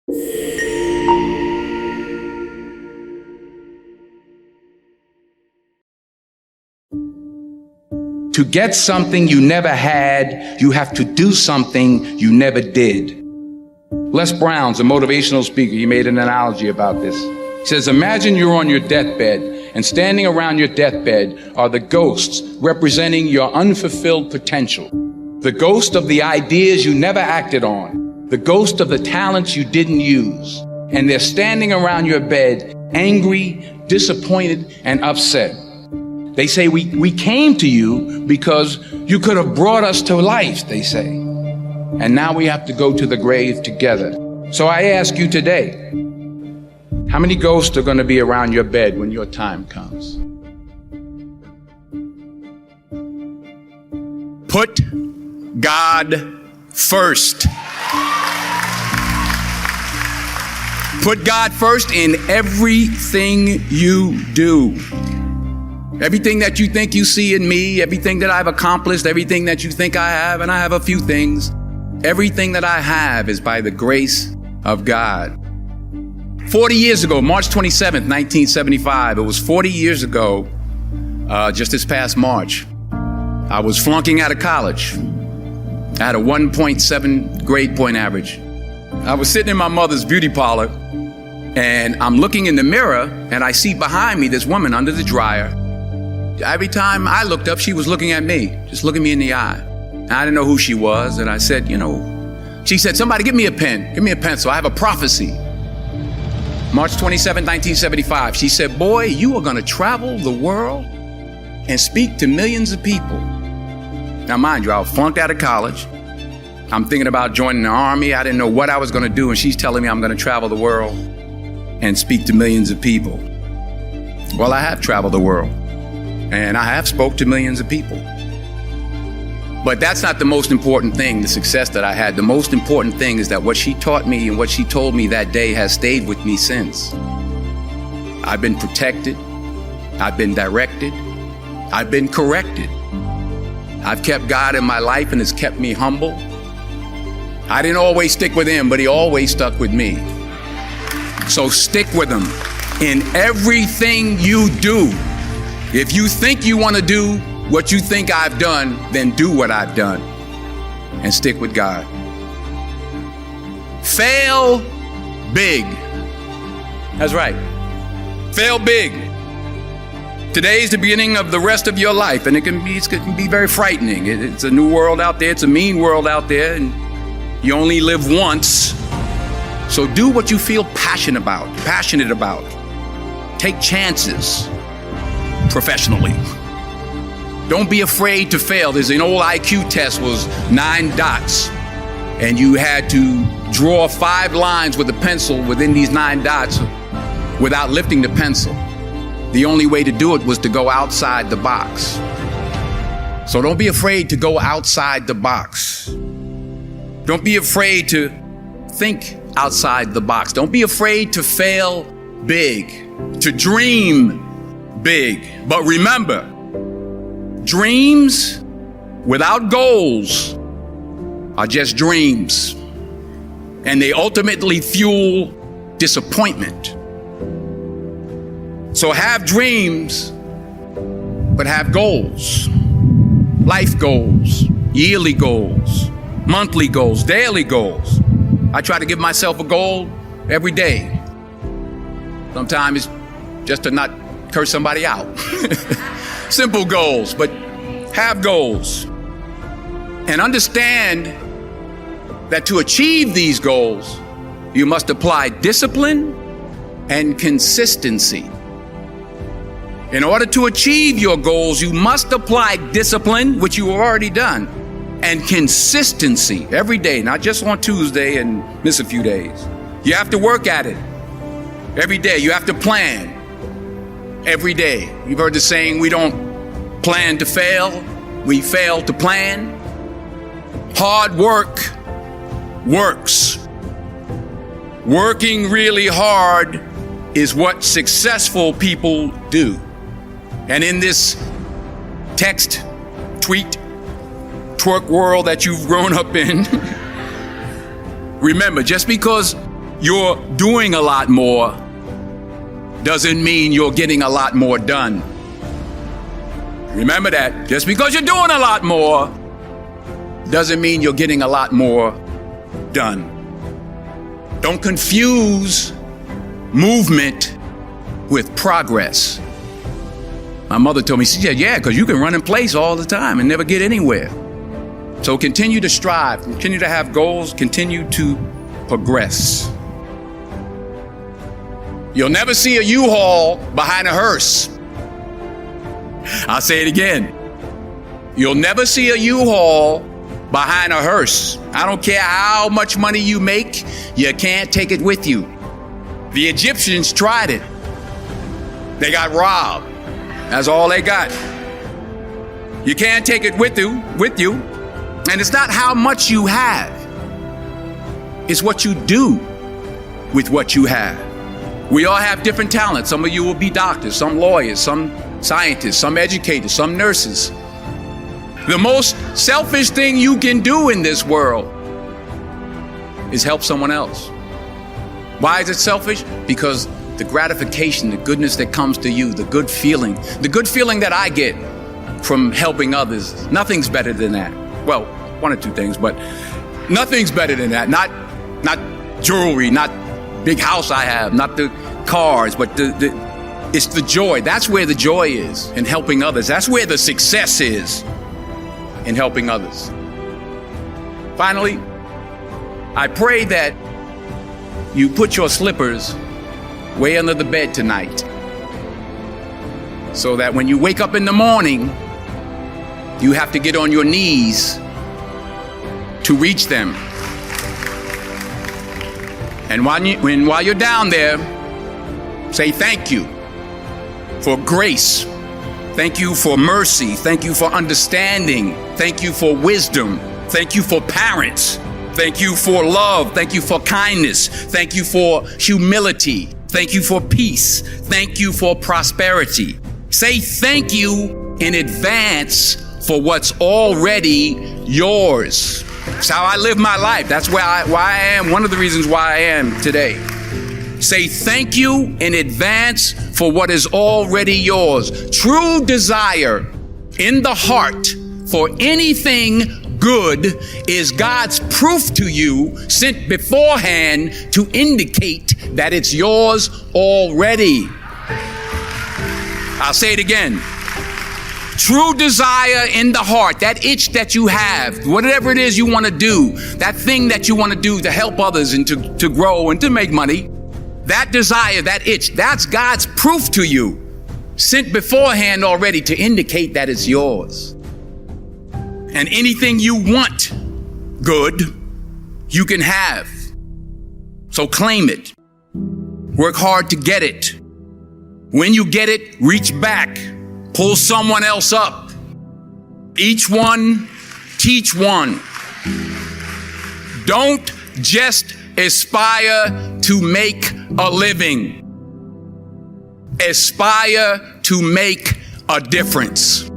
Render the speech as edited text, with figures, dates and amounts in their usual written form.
To get something you never had, you have to do something you never did. Les Brown's a motivational speaker. He made an analogy about this. He says, imagine you're on your deathbed, and standing around your deathbed are the ghosts representing your unfulfilled potential. The ghost of the ideas you never acted on. The ghost of the talents you didn't use. And they're standing around your bed, angry, disappointed, and upset. They say, we came to you because you could have brought us to life, they say. And now we have to go to the grave together. So I ask you today, how many ghosts are going to be around your bed when your time comes? Put God first. Put God first in everything you do. Everything that you think you see in me, everything that I've accomplished, everything that you think I have, and I have a few things, everything that I have is by the grace of God. 40 years ago, March 27th, 1975, it was 40 years ago, just this past March, I was flunking out of college. I had a 1.7 grade point average. I was sitting in my mother's beauty parlor, and I'm looking in the mirror, and I see behind me this woman under the dryer. Every time I looked up, she was looking at me, just looking me in the eye. I didn't know who she was, and I said, she said, somebody give me a pen, give me a pencil, I have a prophecy. March 27, 1975, she said, boy, you are gonna travel the world and speak to millions of people. Now, mind you, I was flunked out of college. I'm thinking about joining the army. I didn't know what I was gonna do, and she's telling me I'm gonna travel the world and speak to millions of people. Well, I have traveled the world. And I have spoke to millions of people. But that's not the most important thing, the success that I had. The most important thing is that what she taught me and what she told me that day has stayed with me since. I've been protected. I've been directed. I've been corrected. I've kept God in my life, and it's kept me humble. I didn't always stick with him, but he always stuck with me. So stick with him in everything you do. If you think you want to do what you think I've done, then do what I've done and stick with God. Fail big. That's right. Fail big. Today's the beginning of the rest of your life, and it can be very frightening. It's a new world out there. It's a mean world out there, and you only live once. So do what you feel passionate about. Take chances. Professionally. Don't be afraid to fail. There's an old IQ test, was 9 dots, and you had to draw 5 lines with a pencil within these 9 dots without lifting the pencil. The only way to do it was to go outside the box. So don't be afraid to go outside the box. Don't be afraid to think outside the box. Don't be afraid to fail big, to dream big. But remember, dreams without goals are just dreams, and they ultimately fuel disappointment. So have dreams, but have goals. Life goals, yearly goals, monthly goals, daily goals. I try to give myself a goal every day. Sometimes it's just to not curse somebody out. Simple goals, but have goals. And understand that to achieve these goals, you must apply discipline and consistency. In order to achieve your goals, you must apply discipline, which you have already done, and consistency every day, not just on Tuesday and miss a few days. You have to work at it every day. You have to plan every day. You've heard the saying, we don't plan to fail, we fail to plan. Hard work works. Working really hard is what successful people do. And in this text, tweet, twerk world that you've grown up in, remember, just because you're doing a lot more doesn't mean you're getting a lot more done. Remember that. Just because you're doing a lot more doesn't mean you're getting a lot more done. Don't confuse movement with progress. My mother told me, she said, yeah, because you can run in place all the time and never get anywhere. So continue to strive, continue to have goals, continue to progress. You'll never see a U-Haul behind a hearse. I'll say it again. You'll never see a U-Haul behind a hearse. I don't care how much money you make, you can't take it with you. The Egyptians tried it. They got robbed. That's all they got. You can't take it with you. And it's not how much you have. It's what you do with what you have. We all have different talents. Some of you will be doctors, some lawyers, some scientists, some educators, some nurses. The most selfish thing you can do in this world is help someone else. Why is it selfish? Because the gratification, the goodness that comes to you, the good feeling that I get from helping others, nothing's better than that. Well, one or two things, but nothing's better than that. Not jewelry, not big house I have, not the cars, but it's the joy. That's where the joy is in helping others. That's where the success is in helping others. Finally, I pray that you put your slippers way under the bed tonight, so that when you wake up in the morning, you have to get on your knees to reach them. And while you're down there, say thank you for grace. Thank you for mercy. Thank you for understanding. Thank you for wisdom. Thank you for parents. Thank you for love. Thank you for kindness. Thank you for humility. Thank you for peace. Thank you for prosperity. Say thank you in advance for what's already yours. That's how I live my life. That's why I am, one of the reasons why I am today. Say thank you in advance for what is already yours. True desire in the heart for anything good is God's proof to you, sent beforehand to indicate that it's yours already. I'll say it again. True desire in the heart, that itch that you have, whatever it is you want to do, that thing that you want to do to help others and to grow and to make money, that desire, that itch, that's God's proof to you, sent beforehand already to indicate that it's yours. And anything you want good, you can have. So claim it. Work hard to get it. When you get it, reach back. Pull someone else up. Each one, teach one. Don't just aspire to make a living. Aspire to make a difference.